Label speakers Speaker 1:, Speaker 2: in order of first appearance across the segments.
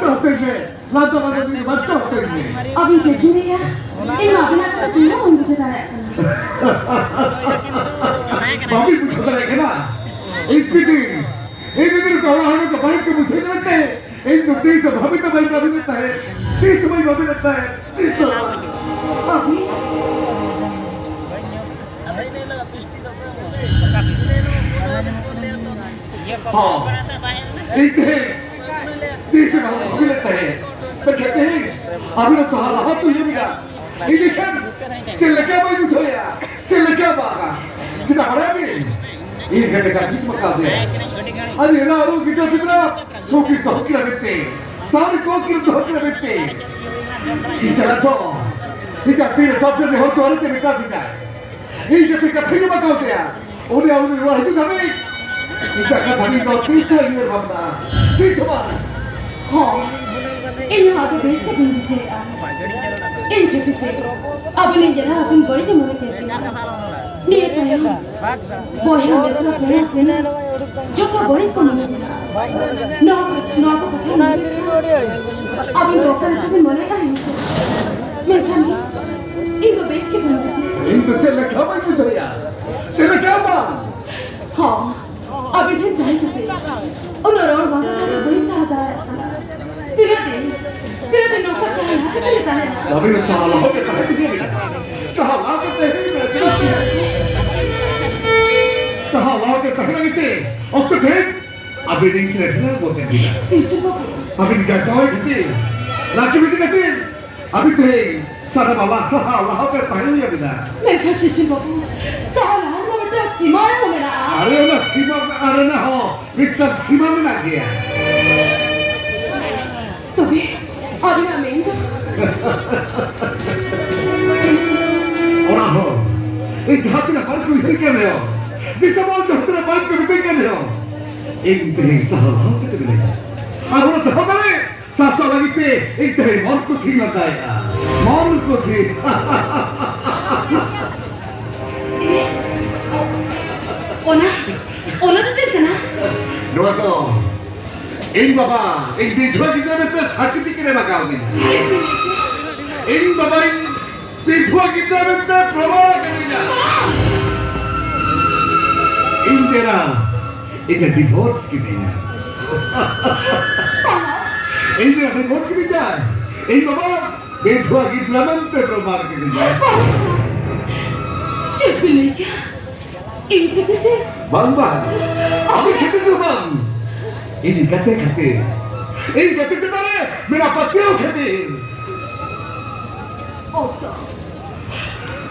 Speaker 1: होते हैं लाता वाले भी बच्चे होते हैं
Speaker 2: अभी देखी नहीं है इन अपना तीनों बंद होता है
Speaker 1: बाबी कुछ होता है ना एक दिन तो हमारे को बाइक के मुझे लगता है एक तो 30 भाभी तो बाइक अभी लगता है 30 भाई अभी लगता है 30
Speaker 2: अभी
Speaker 1: हाँ एक है 30 भाभी लगता है पर कहते हैं अभी तो सहारा तो ये मिला ये देखा चल क्या भाई कुछ होया चल क्या बागा कितना बड़ा भी ये कहते का किस मका दे अरे ना वो कितना सोकी तो क्या बेटे सारी को तो क्या बेटे ये चला तो ये कहते हैं सब जगह हो तो और के बेटा दिखा ये कहते का फिर मका दे उन्हें वो है तो हमें इसका कथा नहीं तो 30 साल ये बंदा 30 बार
Speaker 2: हाँ इन आगे देख सकते हैं इन कहते अब नहीं जरा अपन बड़ी से मुझे कहते नहीं है वो है मेरा फ्रेंड जो का बड़ी को नहीं ना को पता नहीं अब इन डॉक्टर से भी मरे का नहीं मैं खानी इन तो बेच के बंद
Speaker 1: इन तो चल क्या भाई कुछ होया चल क्या बात
Speaker 2: हाँ अब इन्हें जाए तो और बात बड़ी सादा है फिर नौकर
Speaker 1: अभी तो साला हो गया है साला के कहने के और तो देख अभी दिन के रहने बोलते हैं अभी क्या कहोगे किसी रात में कहते हैं अभी तो सारा बाबा साला हो गया पहले ही अभी ना
Speaker 2: मैं कैसे बाबू साला हो तो सीमा हो मेरा
Speaker 1: अरे ना सीमा अरे ना हो विक्टर सीमा में ना गया
Speaker 2: तो भी अभी ना मैं
Speaker 1: और हो इस हाथ में बाल को हिल के ले हो इस बाल को हाथ में बाल को हिल के ले हो एक दिन साला हो के मिलेगा और वो सब में सासा लगते एक दिन मौत को सी लगाएगा मौत को सी
Speaker 2: ओना तो चलता ना
Speaker 1: नो तो इन बाबा एक विधवा की तरफ से सर्टिफिकेट लगाओगे इन बाबा इन विधवा की तरफ से प्रमाण करेगा इन तेरा एक डिवोर्स की देना इन तेरा डिवोर्स की देना इन बाबा विधवा की तरफ से प्रमाण करेगा
Speaker 2: चल क्या इन कहते
Speaker 1: बाबा अभी कहते तो बाबा इन कहते मारे मेरा पति हो कहते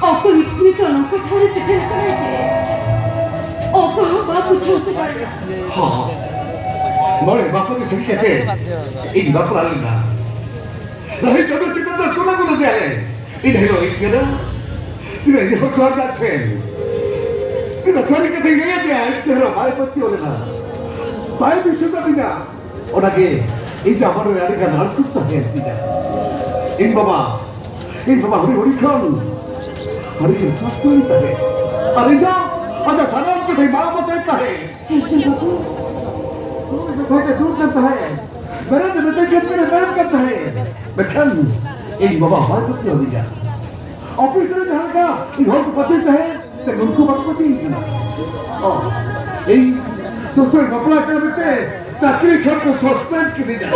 Speaker 2: ओको इतनी तो ना को थोड़े से ठहर करे ओको बाप कुछ होते पड़ेगा
Speaker 1: हाँ मोरे बाप को सही कहते इन बाप आलेगा नहीं चलो चिपड़ा सोना को दे आए इन हेलो इन के ना इन ये हो तो बात है इन सारी के नहीं है क्या तेरा भाई पति हो लेना भाई भी सुना बिना और आगे इन जामर में आने का नाम कुछ नहीं है इन बाबा हरी हरी खान हरी के साथ कोई है अरे जा अच्छा सलाम के भाई बाप बताता है तो के दूर करता है मेरे तो बेटे के मेरे मेहनत करता है मैं खान इन बाबा हमारे को क्यों दिया ऑफिस में जहाँ का इन हो तो पति है तो उनको बात पति इन दूसरे कपड़ा कर बेटे ताकि खेल को सस्पेंड कर दिया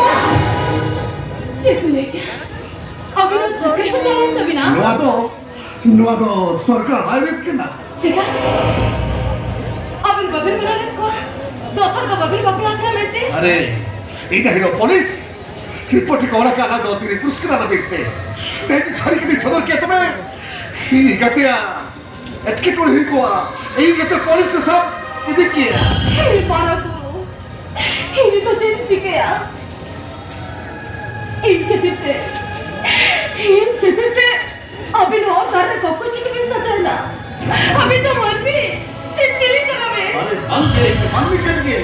Speaker 2: चले क्या अभी तो चक्कर से जाए तभी ना
Speaker 1: नुआ तो सरकार भाई व्यक्त करना
Speaker 2: ठीक है अभी बबल बनाने को दोसर का बबल बबला क्या लेते
Speaker 1: अरे इधर ही पुलिस रिपोर्ट कोरा का हाथ होती है पुरस्कार ना देखते तेरी सारी की खबर क्या तुम्हें ही गतिया एटके को ही को यही कहते पुलिस तो सब इधर किया
Speaker 2: हे मारा को हे तो जिंदगी गया इनके पीछे अभी नो तारे को कुछ नहीं सचना अभी तो मन भी सिंचरी करा में
Speaker 1: अरे हम भी करेंगे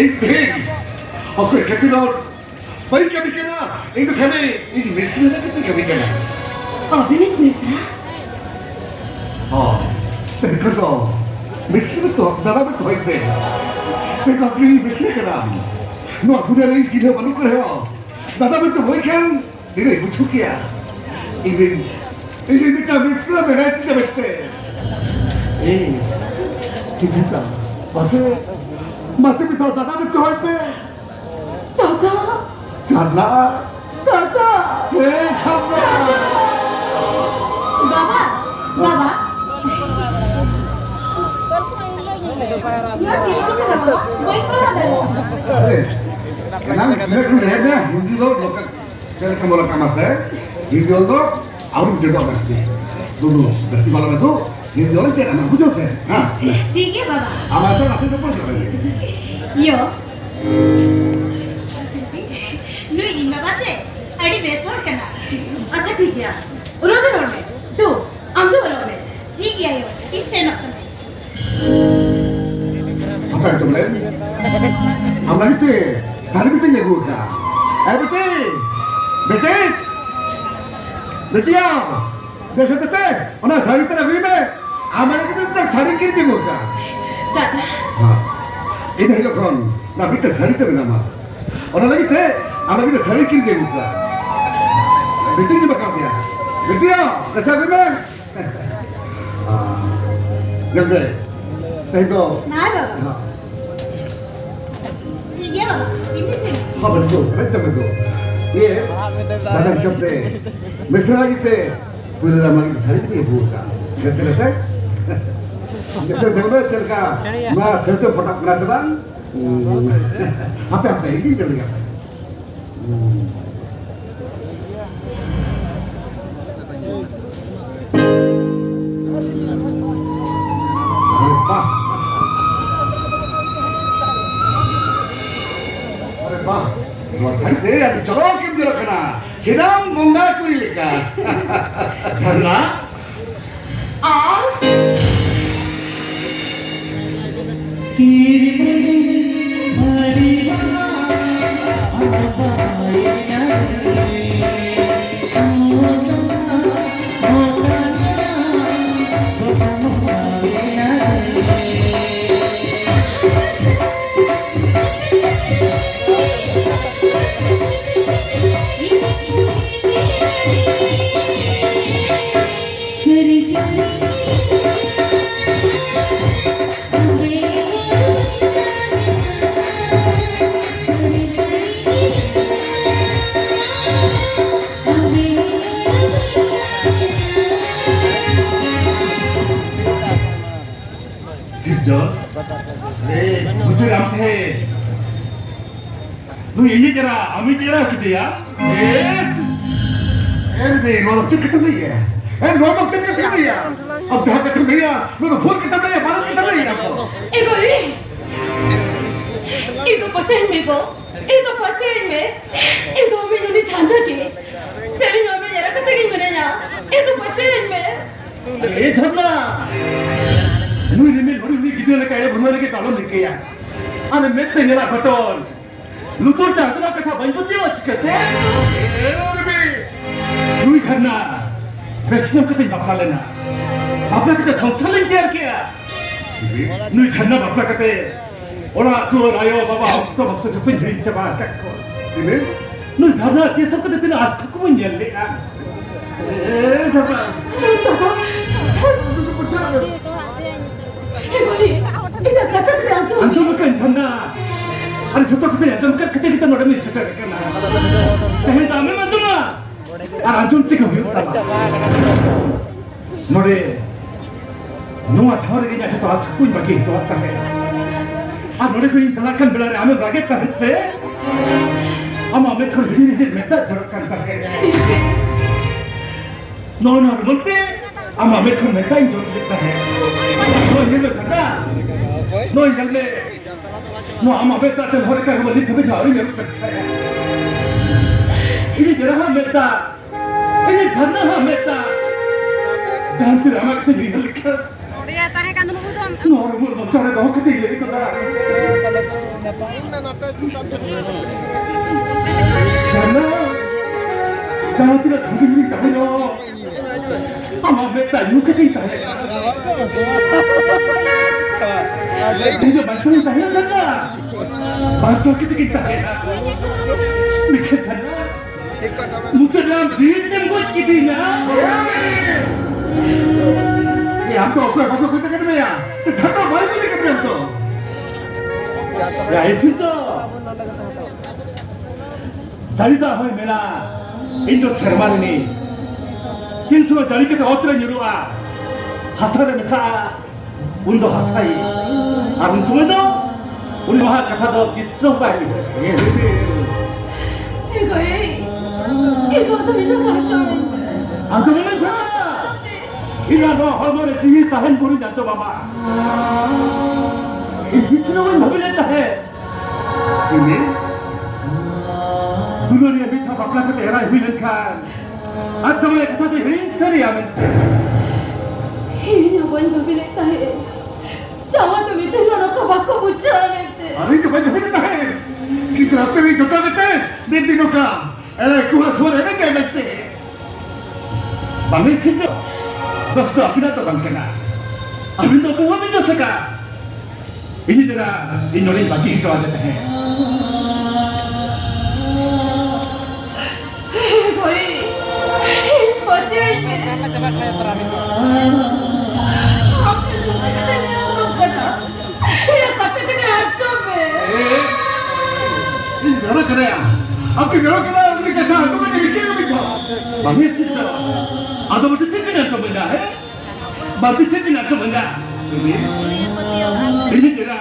Speaker 1: एक देख और फिर कहते ना भाई कभी कहना एक कहने इन मिर्ची में कितने कभी कहना
Speaker 2: अभी नहीं मिर्ची
Speaker 1: हाँ देखो तो मिर्ची में तो दवा में कोई थे देखो अपनी मिर्ची का नाम नो अपने नहीं किले बनू करे हो Dapat betul bukan? Ini bujuk ya. Ini kita bisa berhenti betul. Kita masih bisa dapat betul apa?
Speaker 2: Dapat.
Speaker 1: Chana.
Speaker 2: Dapat.
Speaker 1: Chana.
Speaker 2: Baba.
Speaker 1: Kenapa? Kita Hindi loh kalau kamu kamar saya, Hindi loh, aku juga pasti. Dulu, dari malam itu Hindi loh tidak anak bujuk saya.
Speaker 2: ठीक है बाबा.
Speaker 1: Amal saya masih depan juga.
Speaker 2: Yo. Lu ingat apa? Adim besok kena. अच्छा ठीक है. उन्होंने नोटे. तू, हम तो बोलोगे. ठीक है यो. इससे ना.
Speaker 1: Apa itu men? Amal itu, hari itu ni gua. Betul. Betul. Desa. Orang hari itu lagi me. Amal itu tak hari kita gua.
Speaker 2: दादा.
Speaker 1: Ini hanya kan, nabi itu hari itu nama. Orang lagi tu, amal itu hari kita gua. Betul ni bakal dia. Betul. Desa me. Jangan. Tengok.
Speaker 2: Nah बाबा. ठीक है बाबा. ini sih.
Speaker 1: हाँ betul. ये दादा शब्दे मिश्रा गीते police हमारी सारी की भूखा जैसे देखो चल का मैं सिर्फ पटक बना सकता आप ही चल गया अरे वाह Waktu ada corok yang dia kena, sedang mengaku ilika. Karena, Bujur apa? Lu ini cara, kami cara gitu ya? Kalau kita ni ya, kalau kita ni ya, अब ढाक के भैया मैं तो फोन कितना नहीं बात कितना नहीं आपको
Speaker 2: एगो रे एगो पसंद में को एगो पसंद में एगो में जो निशाना के तेरी नाम में जरा कतई बने ना एगो पसंद में
Speaker 1: ए धरना नुई ने बड़ी बड़ी वीडियो लेके आए भरने के कालो लेके आ अरे मैं ते नेला बटन लुतो टाटला कथा बंदो दियो अच्छे नुई धरना बेसम कतई बखा लेना आपने कितना संस्था लेके आ क्या नुई धरना बखा कते ओला तू आयो बाबा हम तो वक्त जो पिन हिरिंज चबा तक इने नुई धरना ये सब कते तेरे आज तक को नहीं ले आ ए धरना अंजो मकन धरना अरे छोटा कुछ अंजो मकन कते कितना नोट में इससे करना कहीं दामे मत दूँगा और अंजो ते क्यों नोटे नोआ थावर के जाके तो आज कुछ बाकी तो आता है आज नोटे कोई इंसान बिला रहे हमें बाकी करने से हम हमें खुद ही नहीं मिलता जरूर करता है नो बोलते हम हमें खुद मिलता ही जरूर देता है नो ये लोग करता नो ये जल्दी नो हम हमें ताते भर कर वो लिख भी जाओ ये करता है ये जरा हम मिलता ये धरना हम मिलता जानते हैं हमारे से ये लिखा
Speaker 3: Dia tarik kan dulu tuh.
Speaker 1: Normal बच्चा ने कहा कि ये करता है धरना जानते हैं थोड़ी भी कहीं हो हम हमें तायु के नहीं ताये मुझे बच्चों ने ताये धरना बच्चों के नहीं ताये मिखे धरना मुझे नाम जीत ने कुछ की थी ना ये हम तो अपने बच्चों को कर में यार धक्का मार भी नहीं करते हम तो या ऐसी तो 자리다 hoy mela Indo sermani kinsuwa jari ke otra nyurua hasare mesa undo hasai arun tumedo 우리 마하 같아도 있어 빨리
Speaker 2: 이거 소리도 가르쳐
Speaker 1: 안 그러면 돼 이거 너 할머니 집이 다 행보는 안 줘봐봐 이 미친놈은 먹을랜다 해 이미 누누리에 밑에 바깥에서 에라 휘는 칸 아tom에 가서도 휘인처리 하면
Speaker 2: 이녀건 먹을랜다 해 저와도 밑에 놓고 바꿔 붙여야겠대
Speaker 1: 아니 그 빨리 휘는다 해 이거 앞에 줬다는데 내 뒤로가 에라 그거 도래는 게 됐지 방에 신도 너스 앞이라도 방패나 아민도 고함인도 세가 이들아 이 노래 맞기 좋아한다 해
Speaker 2: 거의 버텨있네
Speaker 1: 여러 그래야 앞에 여러 그래야 우리가 다 아tom에 이렇게 해놓고 방에 신도 아tom한테 뜯기는 안 써본다 해 마치 뜯기는 안 써본다 이들아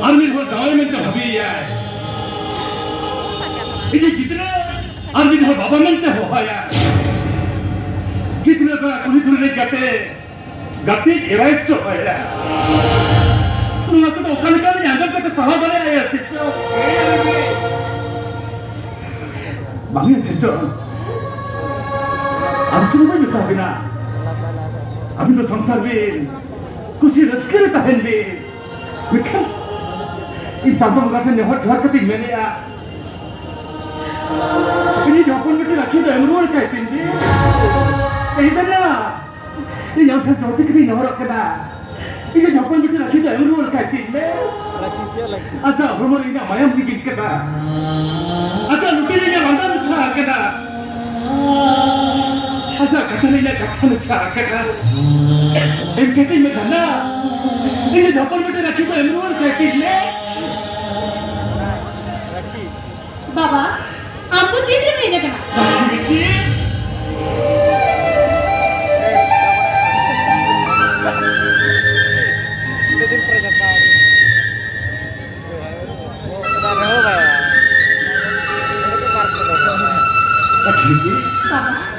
Speaker 1: 아미호 나오면 합의야 이제 기들아 아미호 바바면 호하야 기들아가 우리 둘을 가때 에라이죠 호야 누가 또 오카미까지 안전까지 사와버려야 진짜 망해 진짜 안 쓰는 건 못하구나 아미도 성사빈 कुछ रस्के पहन ली विक्रम इन चांदों का से नेहर घर कभी मैंने आ इन्हीं जॉपुन में रखी तो एमरोल कहती थी इधर ना ये यहाँ से जोती कभी नेहर रखना ये जॉपुन में रखी तो एमरोल कहती मैं अच्छा हमारे यहाँ मायम की गिफ्ट करना अच्छा लुटी ने वंदन सार करना अच्छा कथन ने कथन सार करना इनके तीन में जाना इन्हें जॉपुन में रखी तो एमरोल कहती मैं
Speaker 2: बाबा आपको 3 महीने का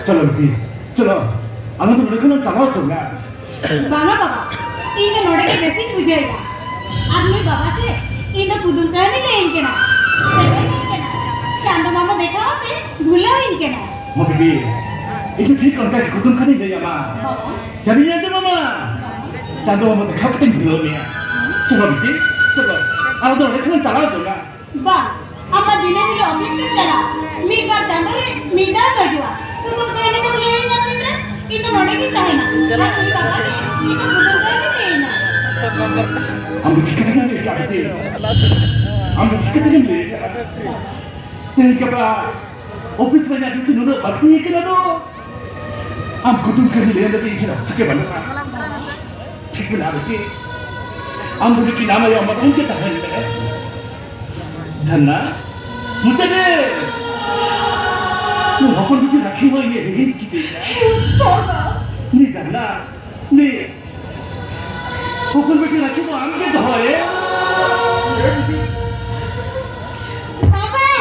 Speaker 1: चलो बेटी चलो हमें तो लड़के ना चलाओ चलना
Speaker 2: बाना बाबा इन्हें नोड़े के बेसिक बुझेगा आदमी बाबा से इन्हें कुदुम करने नहीं इनके ना चांदो मामा देखा आपने भूला इनके ना
Speaker 1: मम्मी इसे ठीक करके कुदुम करने गया माँ सभी जानते मामा चांदो मामा देखा कितने भूलो में चलो बेटी चलो आओ तो लड़के ना चलाओ चलना
Speaker 2: बा आपका दिने दिने ऑफिस में चला मी का चांदो रे मी ना बैठवा तो कहने को ले ही ना फिर इन्हें नोड़े की चाहे ना चला बाबा ने इन्हें कुदुम करने नहीं ना
Speaker 1: हम किसके लिए चाहते हम किसके लिए Sehingga ofis saya itu nurut bagi kita tu, am kutung kerja dia lebih ikut, sekarang mana? Sekarang lagi, am beri kita nama yang macam kita hari ini, Chana, muda deh, lu apa lagi laki mana ini kita? Ni Chana, ni, apa lagi laki mana ambil dah ya?
Speaker 2: Baba